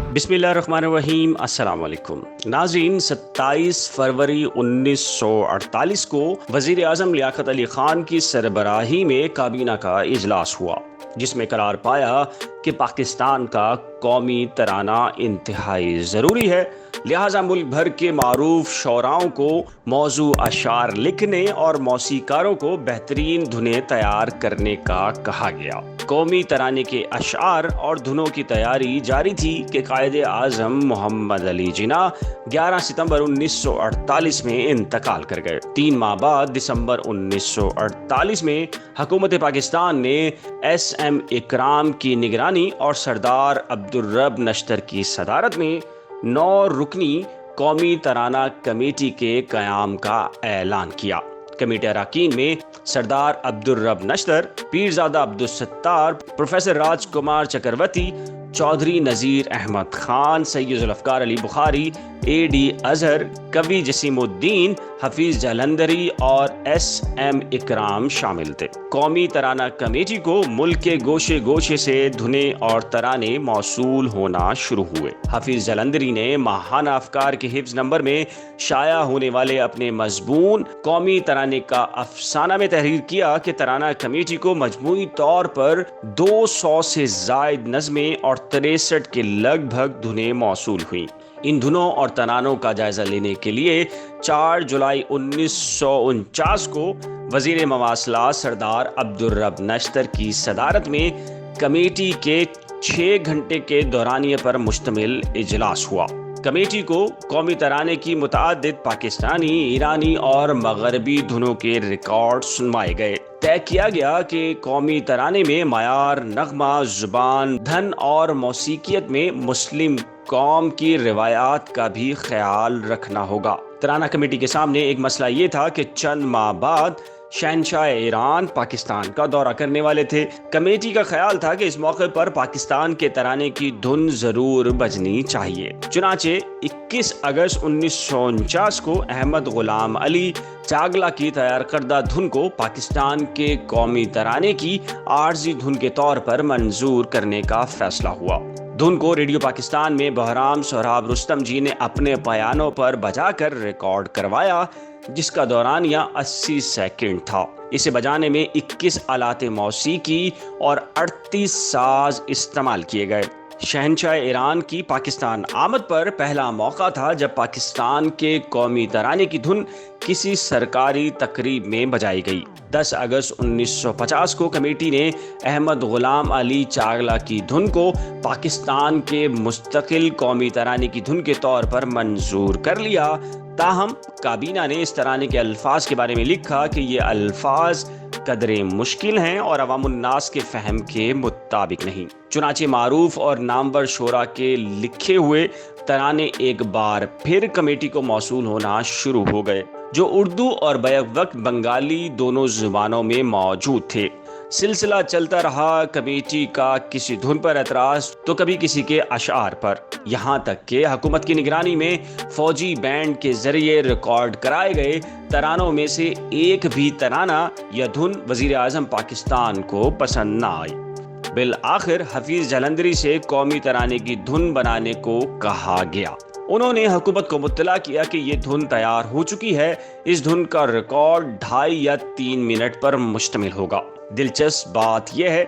बिस्मिल्लाहिर्रहमानिर्रहीम। अस्सलाम वालेकुम नाज़रीन। 27 फरवरी 1948 को वज़ीर आज़म लियाक़त अली ख़ान की सरबराही में काबीना का इजलास हुआ, जिसमें करार पाया कि पाकिस्तान का कौमी तराना इंतहाई ज़रूरी है, लिहाजा मुल्क भर के मारूफ शौराओं को मौजू अशार लिखने और मौसीकारों को बेहतरीन धुनें तैयार करने का कहा गया। कौमी तराने के अशार और धुनों की तैयारी जारी थी कि कायदे आज़म मोहम्मद अली जिन्ना 11 सितंबर 1948 में इंतकाल कर गए। 3 माह बाद दिसंबर 1948 में हुकूमत पाकिस्तान ने SM इकराम की निगरानी और सरदार अब्दुर्रब नश्तर की सदारत में 9 रुकनी कौमी तराना कमेटी के क़याम का ऐलान किया। कमेटी अरकान में सरदार अब्दुर्रब नश्तर, पीरजादा अब्दुल सत्तार, प्रोफेसर राजकुमार चक्रवर्ती, चौधरी नज़ीर अहमद खान, सैयद ज़ुल्फ़िकार अली बुखारी, AD अज़हर, कवि जसीमुद्दीन, हफीज़ जालंधरी और SM इकराम शामिल थे। कौमी तराना कमेटी को मुल्क के गोशे गोशे से धुनें और तराने मौसूल होना शुरू हुए। हफीज़ जालंधरी ने माहाना अफकार के हिफ्ज़ नंबर में शाया होने वाले अपने मज़मून कौमी तराने का अफसाना में तहरीर किया कि तराना कमेटी को मजमूई तौर पर 200 से ज़ायद नज़में और 63 के लगभग धुनें मौसूल हुई। इन धुनों और तरानों का जायजा लेने के लिए 4 जुलाई 1949 को वजीर मवासलात सरदार अब्दुर्रब नश्तर की सदारत में कमेटी के 6 घंटे के दौरानिये पर मुश्तमिल इजलास हुआ। कमेटी को कौमी तराने की मुतअद्दिद पाकिस्तानी, ईरानी और मगरबी धुनों के रिकॉर्ड सुनवाए गए। तय किया गया कि कौमी तराने में मायार, नगमा, जुबान, धन और मौसीकियत में मुस्लिम कौम की रिवायात का भी ख्याल रखना होगा। तराना कमेटी के सामने एक मसला ये था कि चंद माह बाद शहनशाह ईरान पाकिस्तान का दौरा करने वाले थे। कमेटी का ख्याल था कि इस मौके पर पाकिस्तान के तराने की धुन जरूर बजनी चाहिए। चुनाचे 21 अगस्त 1949 को अहमद गुलाम अली चागला की तैयार करदा धुन को पाकिस्तान के कौमी तराने की आर्जी धुन के तौर पर मंजूर करने का फैसला हुआ। धुन को रेडियो पाकिस्तान में बहराम सोहराब रुस्तम जी ने अपने बयानों पर बजाकर रिकॉर्ड करवाया, जिसका दौरानिया 80 सेकंड था। इसे बजाने में 21 आलाते मौसीकी और 38 साज इस्तेमाल किए गए। शहनशाह ईरान की पाकिस्तान आमद पर पहला मौका था जब पाकिस्तान के कौमी तराने की धुन किसी सरकारी तकरीब में बजाई गई। 10 अगस्त 1950 को कमेटी ने अहमद गुलाम अली चागला की धुन को पाकिस्तान के मुस्तकिल कौमी तराने की धुन के तौर पर मंजूर कर लिया। ताहम काबीना ने इस तराने के अल्फाज के बारे में लिखा कि ये अल्फाज कदरे मुश्किल हैं और अवामुन्नास के फहम के मुताबिक नहीं। चुनाचे मारूफ और नामवर शोरा के लिखे हुए तराने एक बार फिर कमेटी को मौसूल होना शुरू हो गए, जो उर्दू और बैक वक्त बंगाली दोनों जुबानों में मौजूद थे। सिलसिला चलता रहा, कमेटी का किसी धुन पर एतराज तो कभी किसी के अशार पर, यहाँ तक कि हुकूमत की निगरानी में फौजी बैंड के जरिए रिकॉर्ड कराए गए तरानों में से एक भी तराना या धुन वजीर आज़म पाकिस्तान को पसंद न आई। बिल आखिर हफीज़ जालंधरी से कौमी तराने की धुन बनाने को कहा गया। उन्होंने हुकूमत को मुत्तला किया कि ये धुन तैयार हो चुकी है। इस धुन का रिकॉर्ड 2.5 या 3 मिनट पर मुश्तमिल होगा। दिलचस्प बात यह है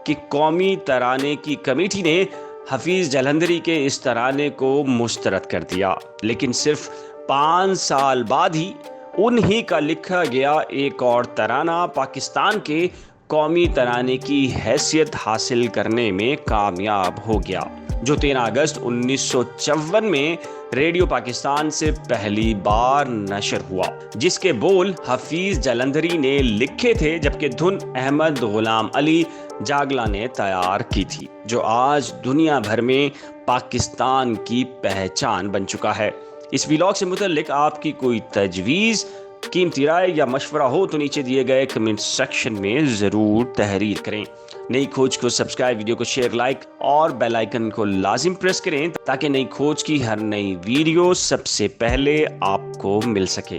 कि कौमी तराने की कमेटी ने हफीज़ जालंधरी के इस तराने को मुस्तरद कर दिया, लेकिन सिर्फ 5 साल बाद ही उन्हीं का लिखा गया एक और तराना पाकिस्तान के कौमी तराने की हैसियत हासिल करने में कामयाब हो गया, जो 13 अगस्त 1954 में रेडियो पाकिस्तान से पहली बार नशर हुआ, जिसके बोल हफीज़ जालंधरी ने लिखे थे, जबकि धुन अहमद गुलाम अली चागला ने तैयार की थी, जो आज दुनिया भर में पाकिस्तान की पहचान बन चुका है। इस व्लॉग से मुतल्लिक आपकी कोई तजवीज़, कीमती राय या मशवरा हो तो नीचे दिए गए कमेंट सेक्शन में ज़रूर तहरीर करें। नई खोज को सब्सक्राइब, वीडियो को शेयर, लाइक और बेल आइकन को लाजिम प्रेस करें ताकि नई खोज की हर नई वीडियो सबसे पहले आपको मिल सके।